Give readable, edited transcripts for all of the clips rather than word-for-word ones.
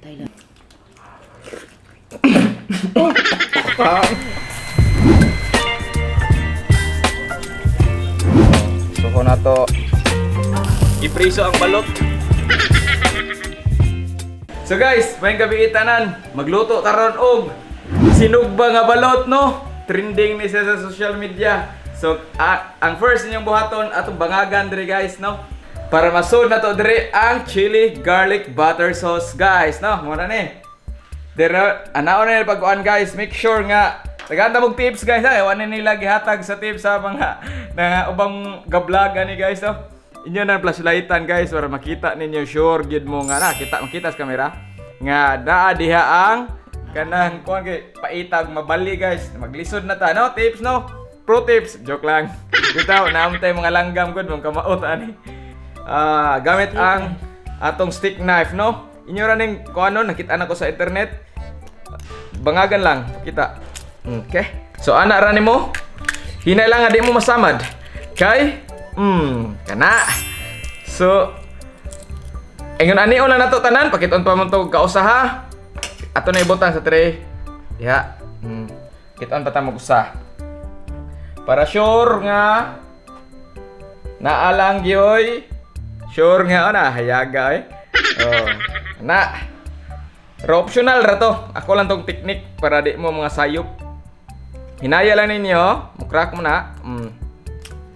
Thailand. Suko na to. Ipriso ang balot. So guys, may gabi itanan. Magluto taron og sinugba nga balot, no? Trending ni sa social media. So, ang first ninyong buhaton atong bangagan dire guys, no? Para masud na to dire ang chili garlic butter sauce, guys, no? Muna ni. Dire anaon na pagkuan guys, make sure nga tagaanda mong tips guys, ha. Ewan nila gihatag sa tips sa mga ubang gablaga ni guys, no? Inyo na flashlightan guys para makita ninyo sure gid mo nga makita sa camera nga naa diha ang kanang kuan kay paitag mabali guys. Maglisod na ta, no? Tips, no? Pro tips, joke lang. Bitaw naam tay mga langgam gud mong kamaot ani. Gamit ang atong stick knife, no? Inyo ra ning kuan nakita na ko sa internet. Bangagan lang kita. Okay? So ana ra nimo. Hinay lang nga di mo masamad. Kay kana. So ingon ani una nato tanan pakiton pa man to kausaha. Ato na ibutang sa tray. Diha. Kiton pa ta mag-usa. Para sure nga naalang gyoy. Sure nga ona hayaga Oh. Na. Pero optional ra to. Ako lang tong technique para di mo mga sayop. Hinaya lang ninyo. Mukrak mo na.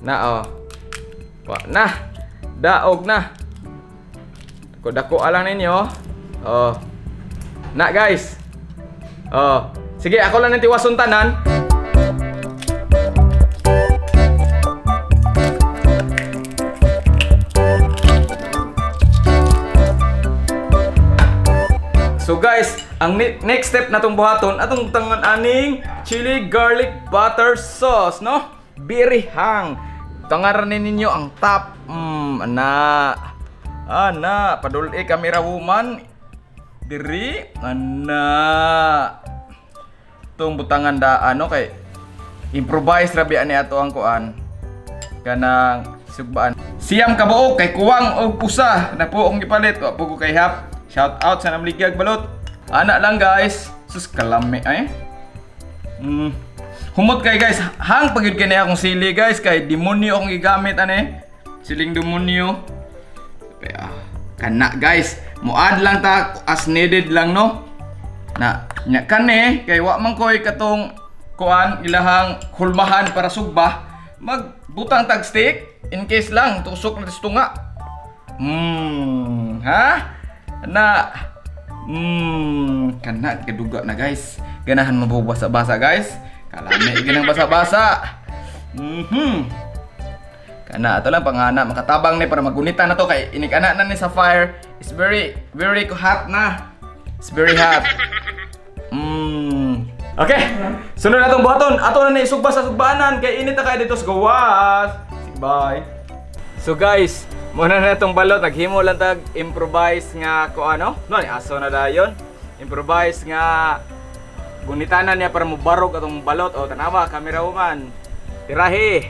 Na na. Daog na. Dako alang ninyo. Na guys. Sige, ako lang ng tiwason tanan. So guys, ang next step natong buhaton atong tangan aning chili garlic butter sauce, no? Very hang. Tangaran ninyo ang top. Ana, padul-i camera woman. Diri, ana. Tung butangan da kay improvise rabi ani ato ang kuan. Kanang sugbaan. Siyam ka buok kay kuwang og pusa na puong gipalit. Wa pugo kay hap. Shout out sa namligyag balot. Ana lang guys. Sus kalami ay. Humot kay guys, hang pagid kay akong sili guys kay demonyo akong gigamit ani. Siling demonyo. Kaya kana guys, muad lang ta as needed lang, no. Na nya kani kay wa man koy katong kuan ilahang hulmahan para sugba, magbutang tag stick in case lang tusok na tunga. Ha? Na kana kaduga na guys. Ganahan mabasa-basa guys. Kalami ginang basa-basa. Kana ato lang pangana makatabang ni para magunitan na to kay inikana na ni sa fire. It's very hot na. It's very hot. Okay. Sunod na tong buhaton. Ato na ni isugba sa sugbaanan kay init na kay dito sa gawas. Bye. So guys, muna na itong balot, naghimo lang tag improvise nga ko ano? No, aso na dayon. Improvise nga gunitanan niya para mubarog atong balot. O tanawa, camera woman. Tirahi.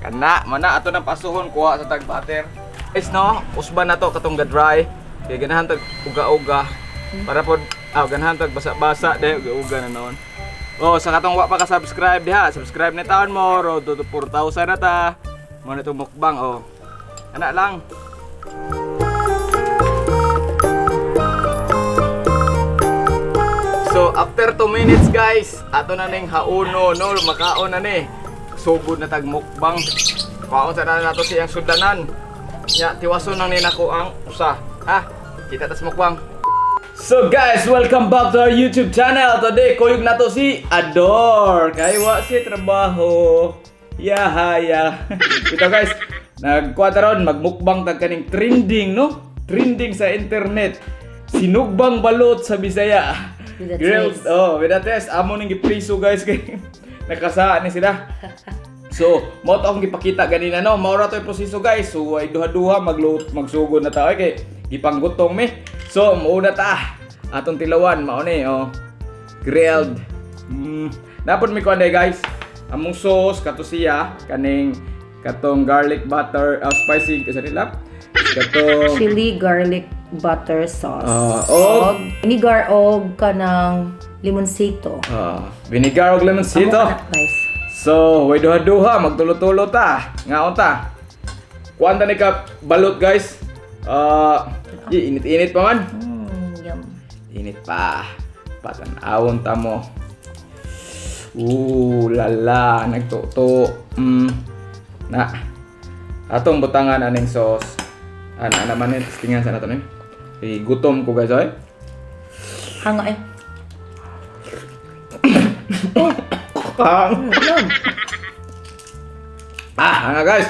Kana, mana ato nang pasuhon kuha sa tag butter. Guys, no, usban na to katong ga-dry. Kaya ganahan tag uga-uga. Para pod, ganahan tag basa-basa dahil uga-uga na noon. Oh, sa katong wa pa ka subscribe diha, subscribe na taon mo, road to 4,000 na ta. Mo na itong mukbang, Anak lang. So, after 2 minutes guys, ato na ning hauno, no, makaon na ni. Sugod na tag mukbang. Kaon sa nato siyang sudanan. Nya, tiwason nang ninako ang usa. Kita tas mukbang. So guys, welcome back to our YouTube channel. Today, kuyog na to si Ador. Kay wa si trabaho. Yahaya. Ito guys, nagkwadron magmukbang tag kaning trending, no? Trending sa internet. Sinugbang balot sa Bisaya. Girls, with a test. Amo ning gipriso guys kay nakasaan ni sila. So, mo to akong gipakita ganina, no? Maura to yung proseso guys. So, ay duha-duha magsugod na ta kay gipanggutong mi. So, mauna ta. Atong tilawan mao ni, grilled. Napod mi kuan guys. Among sauce kato siya kaning katong garlic butter, spicy kasi nila. Katong Chili garlic butter sauce. Og vinegar og kanang limonsito. vinegar ug lemonsito. Amo anak, guys. So, way duha-duha, magtulo-tulo ta. Ngaon ta. Kuan ta ni ka balot guys. Init-init pa man. Yum. Init pa. Patanawon ta mo. Lala, nagtuto. Na. Atong butangan aning sauce. Ana naman ni tingan sa nato ni. Gutom ko guys oy. Hanga eh. Hang. Yum. Hanga guys.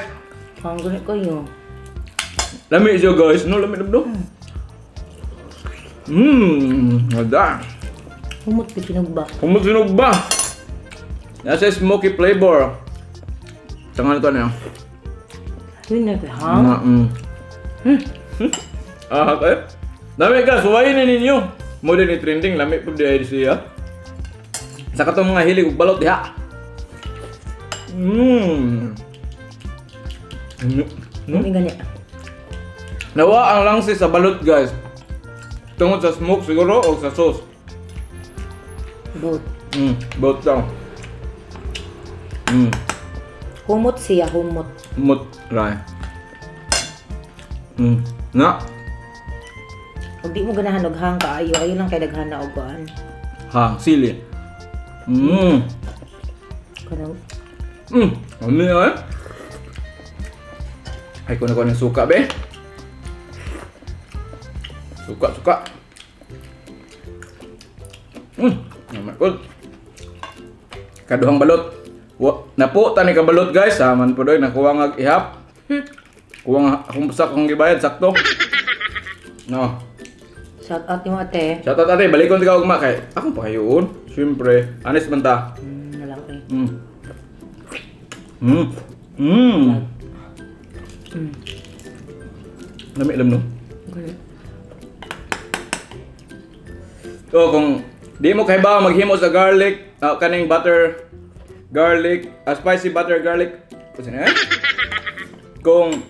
Hungry kayo. Lami siya guys, no lami do. Ada. Humot ko sinugba. Kumusunog ba? Nasa smoky flavor. Tangan ito na. Yun na ha? Okay. Lami ka, suwayin na ninyo. Muli ni trending, lami po di ay siya. Sa katong mga hilig ug balot diha. Hindi ganyan. Nawa ang langsi sa balot guys. Tungod sa smoke siguro o sa sauce. Both. Both daw. Humot siya, humot. Mut rai. Na. Kung di mo ganahan og hang kaayo, ayo lang kay daghan na og kuan. Ha, sili. Kanang Ano yan? Ay, ko ng suka, be. Suka. Naman ko. Kaduhang balot. Napo, tani ka balot, guys. Saman po doy, nakuha nga ihap. Kuha nga, akong kong gibayad, sakto. No. shout out yung ate. Shoutout ate, balikon ti ka ugma kay. Akong pahayoon. Siyempre, honest man ta. Nalang eh. Lami alam no. Okay. So kung di mo kahibaw maghimo sa garlic, kaning butter garlic, spicy butter garlic. Kasi na. Kung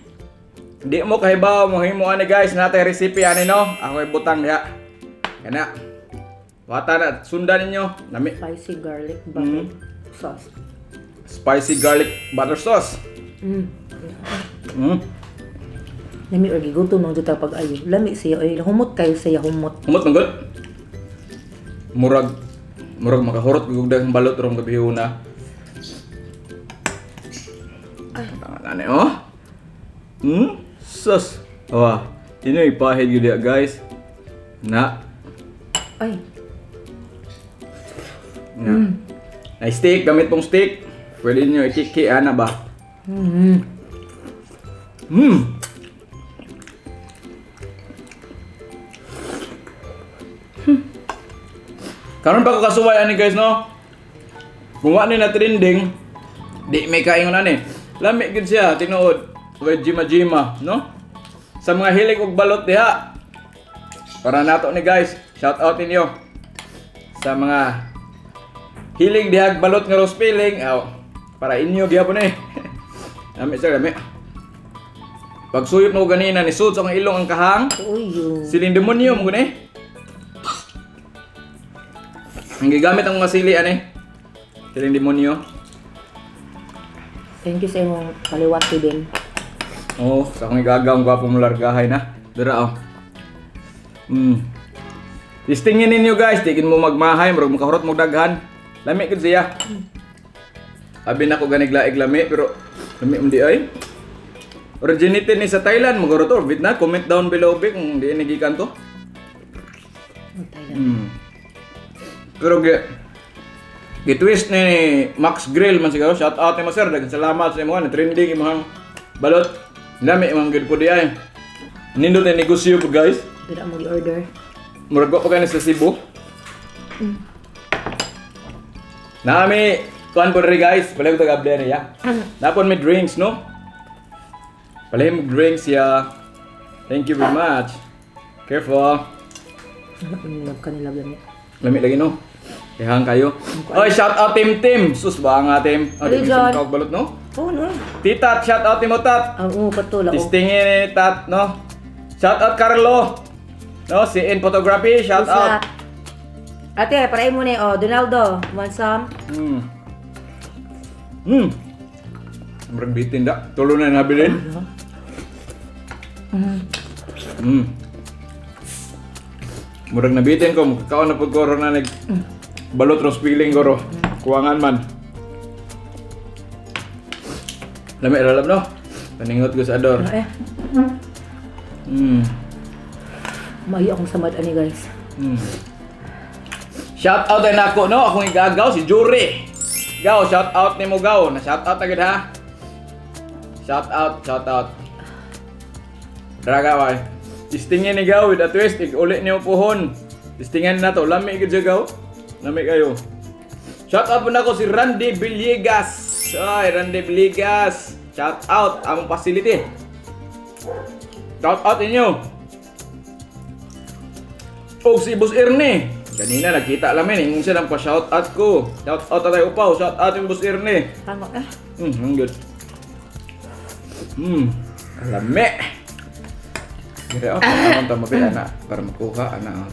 di mo kahibaw maghimo ani guys, natay recipe ani no. Ako ibutang diha. Kana. Wata na sundan ninyo. Lami Spicy garlic butter sauce. spicy garlic butter sauce. Lami or gigutom nang juta pag ayo. Lami siya ay humot kayo siya humot. Humot man gud. Murag makahurot gud ang balot rong gabihuna. Ay. Ano oh? Sus. Wah, ini ipahid gud ya guys. Na. Ay. Na. Ay stick, gamit pong stick. Pwede niyo ikiki ana ba? Karon pa ko kasuway ani guys no. Kung wa ni na trending, di may kaingon ani. Lami gid siya tinuod. Way jima no? Sa mga hilig og balot diha. Para nato ni guys, shout out ninyo. Sa mga hilig diha og balot nga rose filling, para inyo gyapon eh. Lami sir, lami. Pag suyop mo ganina ni sud sa mga ilong ang kahang. Uy, yun. Siling demonyo mo gani. Ang gigamit ang mga sili ani. Siling demonyo. Thank you sa imong kaliwati din. Oh, sa akong igagaw gwapo mo largahay na. Dira oh. Testingin ninyo guys, tigin mo magmahay, murag makahurot mo daghan. Lami gid siya. Abi na ko ganiglaig lami pero lami undi ay. Originated ni sa Thailand, maguro to Vietnam. Comment down below be kung di nagikan to. Thailand. Pero gitwist ni Max Grill man siguro. Shout out ni mo sir, daghang salamat sa imo na trending imong balot. Lami imong gid po di ay. Nindot na negosyo po guys. Dira mo gi-order. Murag pa kani sa Cebu. Nami kuan po rin guys, palay ko taga-blend niya. Napon may drinks no? Palay mo drinks ya. Thank you very much. Careful. Love ka nila lami. Lami lagi no? Ihang kayo. Oy, shout out Tim. Sus ba nga Tim? Hello, di John. misyon balot no? Oh, no. Titat, shout out Timo Tat. Ang patula ko. Tistingin ni Tat no? Shout out Carlo. No, si In Photography, shout Isa. out. Ate, parain mo ni, oh, Donaldo. Want some? Murag bitin da. Tulo na nabilin. Murag nabitin ko, kaon na pud ko ro na nag balot ro spilling ko ro. Kuwangan man. Lami lalab no. Paningot ko sa ador. Eh, maayo akong samad ani guys. Shout out din ako no, akong igagaw si Jury. Gaw, shout out nimo gaw. Na shout out agad ha. Shout out. Draga wai. Tistingin ni gaw with a twist, uli niyo puhon. Tistingan na to, lami gid gaw. Lami kayo. Shout out po na ko si Randy Villegas. Ay, Randy Villegas. Shout out among facility. Shout out inyo. Og si Boss Ernie. Kanina nakita lamin yung siya lang pa shout out ko. Shout out tayo upaw. Shout out yung Boss Ernie. Tama eh. Ang good. Lami. Kaya ako naman ito mabila na para makuha na.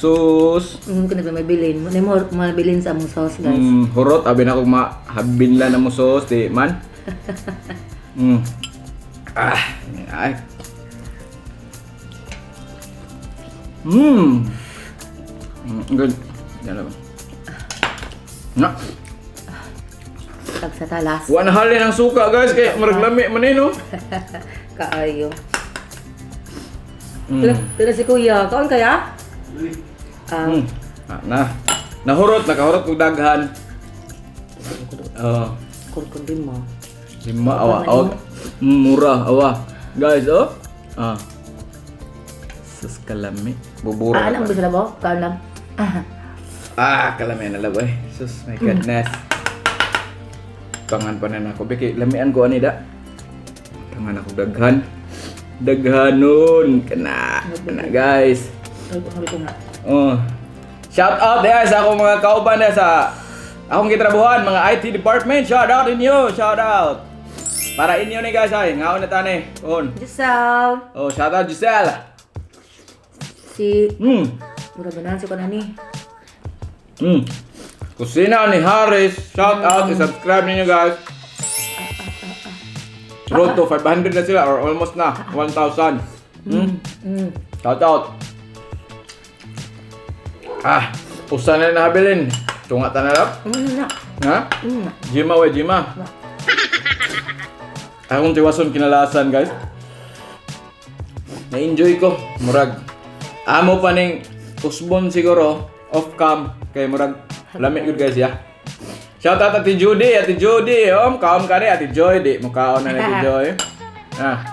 Sus. Kung may bilin. May mo mabilin sa among sauce guys. Hurot abi na kong mahabin lang na mo sos di man. Ay. Good. Yan lang. Na. Tag sa talas. Wa na halin ang suka guys kay murag lami man eh no. Kaayo. Tira si Kuya. Kaon kaya? Nahurot, nakahurot kong daghan. Kurkun din mo. Lima, awa. Murah, awa. Guys, oh. Sus kalami. Bubura. Alam mo sila mo? Kaon lang. Kalami na labay. Sus, my goodness. Tangan pa na ako. Biki, lamian ko ani da. Tangan ako daghan. Daghanon. Kana guys. Shout out dahil sa akong mga kauban dahil sa akong gitrabuhan, mga IT department. Shout out inyo, shout out. Para inyo ni guys ay, ngaon na tani. Giselle. Shout out Giselle. Si mura-banan si ko na ni. Kusina ni Harris. Shout out, subscribe ninyo guys. Road to 500 na sila or almost na 1,000. Shout out. Usa na nahabilin. Tunga ta na lang. Ha? Jima we Jima. Akong tiwason kinalasan guys. Na-enjoy ko. Murag. Amo pa ning usbon siguro. Off cam. Kay murag. Lamig good guys ya. Shout out Ate Judy. Kaon ka ni Ate Joy. Di mo kaon na Ate Joy.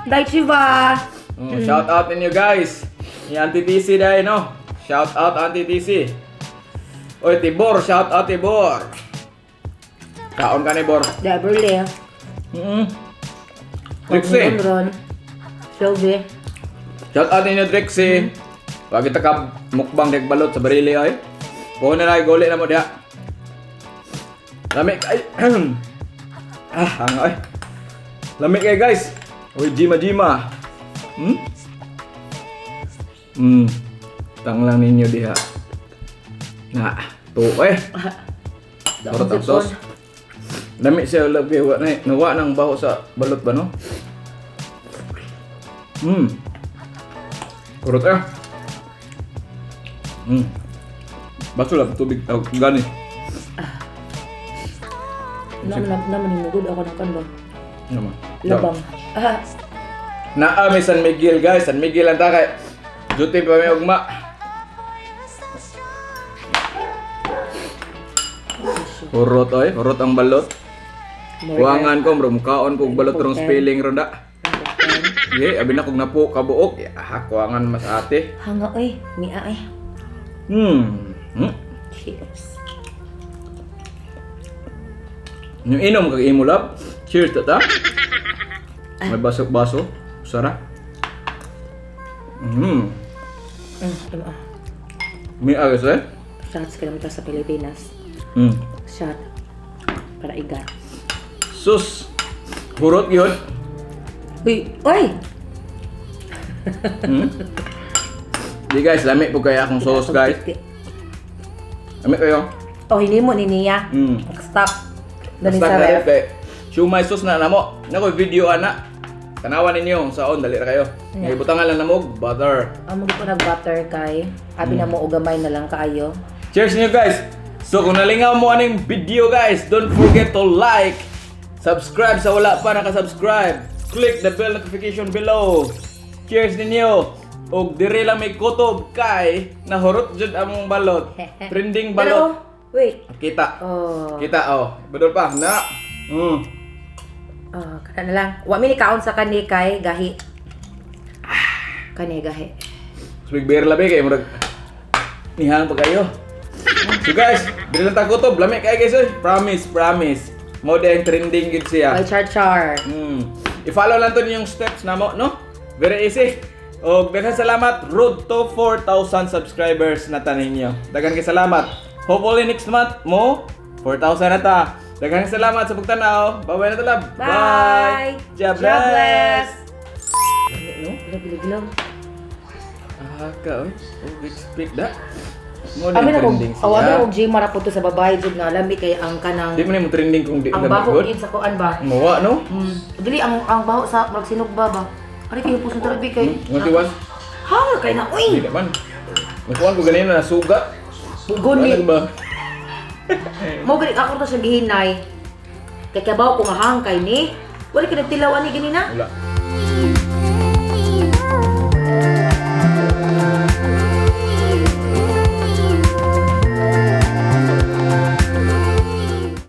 Bye Chiva. Shout out ninyo guys. Ni Auntie TC dahil no. Shout out Auntie TC. Oy Tibor, shout out Tibor. Kaon ka ni Bor. Daberle. Trixie. Shelby. Shout out ninyo Trixie. Wag kita ka mukbang dek balot sa barili ay. Kuha na lang goli na mo dia. Lamig ay. Hanga ay. Lamig kay guys. Oy Jima. Tang lang ninyo diha. Kurot ang sauce. Dami siya lagi nawa ng baho sa balot ba no? Kurot Baso lang tubig gani. Naman hinugod ako ng kanbang. Naman. Labang. May San Miguel guys. San Miguel ang takay. Duty pa may ugma. Hurot ang balot. Kuwangan ko, bro, mukhaon ko balot rong spelling ronda. Abi na kog napo kabuok. Kuwangan mas ate. Hanga mia ay. Cheers. Yung inom kag imulap. Cheers tata. May baso. Sara. May agos Shots kilometer sa Pilipinas. Shot. Para iga. Sus. Hurot yun. Uy! Di guys, lami po kaya akong sauce guys. Lami kayo. Oh, hindi mo ni niya. Mm. Stock. Dali Basta sa kayo ref. kay siumay sauce na namo. Nako video ana. Tanawan ninyo sa on dali ra kayo. Yeah. Ngay butangan lang namog butter. Amo ko nag-butter kay. Abi na mo og gamay na lang kaayo. Cheers niyo guys. So kung nalingaw mo aning video guys, don't forget to like, subscribe sa wala pa naka-subscribe. Click the bell notification below. Cheers ninyo. Og dire lang may kutob kay nahurot jud among balot. Trending balot. Pero, wait. Kita. Oh. Kita oh. Badol pa na. Oh, kada na lang. Wa mi ni kaon sa kani kay gahi. Kani gahi. Speak beer labi kay murag nihang pa kayo. So guys, dire lang ta kutob, lami kay guys oy. Promise. Mo din trending gid siya. Kay char. I-follow lang to yung steps na mo, no? Very easy. O, daghang salamat. Road to 4,000 subscribers na ta ninyo. Daghang salamat. Hopefully next month mo, 4,000 na ta. Daghang salamat sa pagtanaw. Bye-bye na talab. Bye! God God bless! bless! No? Bilag-bilag. Ka, oy. Oh, expect da. Mo Amin din ako, trending awan siya. ako Jay maraputo sa babae jud nga lami kay ang kanang Di mo na mo trending kung di ang ka baho good. gid sa kuan ba. Mawa, no? Dili ang baho sa magsinugba ba. Ari kayo puso tarabi kay. Nguntiwan? Hangar kay na Hindi uy. naman. Nguntiwan ko ganina na suga. Bugon Ano ni. ba? Mo gani ako to sa gihinay. Kay kabaw ko nga hangkay ni. Wala ka nagtilaw ani ganina. Wala.